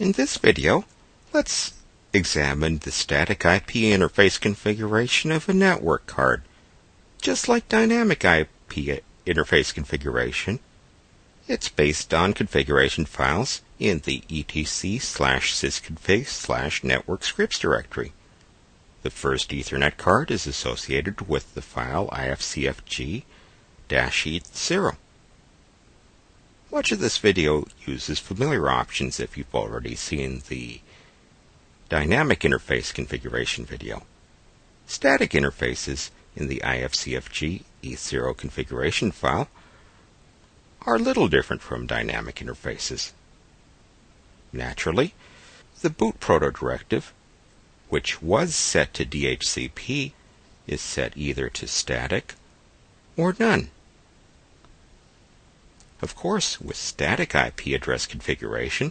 In this video, let's examine the static IP interface configuration of a network card. Just like dynamic IP interface configuration, it's based on configuration files in the etc/sysconfig/network scripts directory. The first Ethernet card is associated with the file ifcfg-e0. Much of this video uses familiar options if you've already seen the dynamic interface configuration video. Static interfaces in the ifcfg-e0 configuration file are little different from dynamic interfaces. Naturally, the boot proto directive, which was set to DHCP, is set either to static or none. Of course, with static IP address configuration,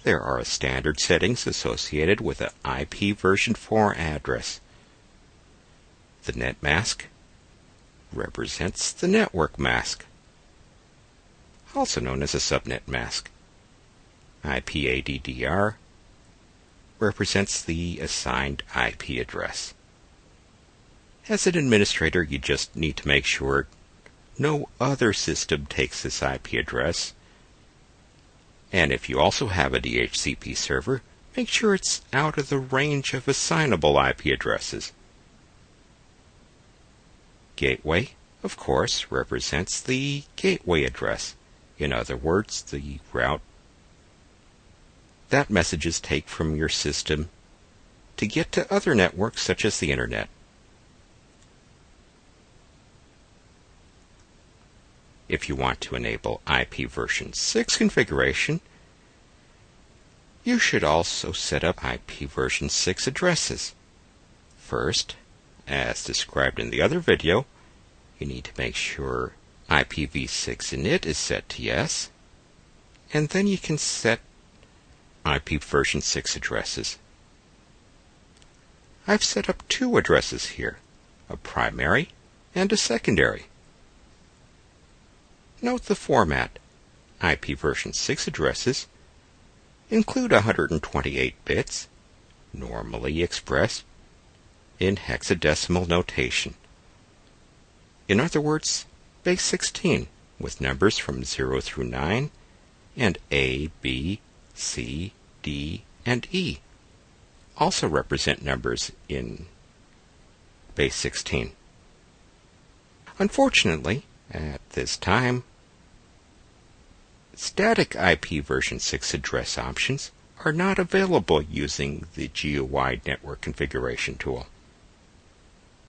there are standard settings associated with an IP version 4 address. The net mask represents the network mask, also known as a subnet mask. IPADDR represents the assigned IP address. As an administrator, you just need to make sure no other system takes this IP address. And if you also have a DHCP server, make sure it's out of the range of assignable IP addresses. Gateway, of course, represents the gateway address. In other words, the route that messages take from your system to get to other networks such as the Internet. If you want to enable IP version 6 configuration, you should also set up IP version 6 addresses. First, as described in the other video, you need to make sure IPv6 init is set to yes, and then you can set IP version 6 addresses. I've set up two addresses here, a primary and a secondary. Note the format. IP version 6 addresses include 128 bits, normally expressed in hexadecimal notation. In other words, base 16, with numbers from 0 through 9, and A, B, C, D, and E also represent numbers in base 16. Unfortunately, at this time, static IP version 6 address options are not available using the GUI network configuration tool.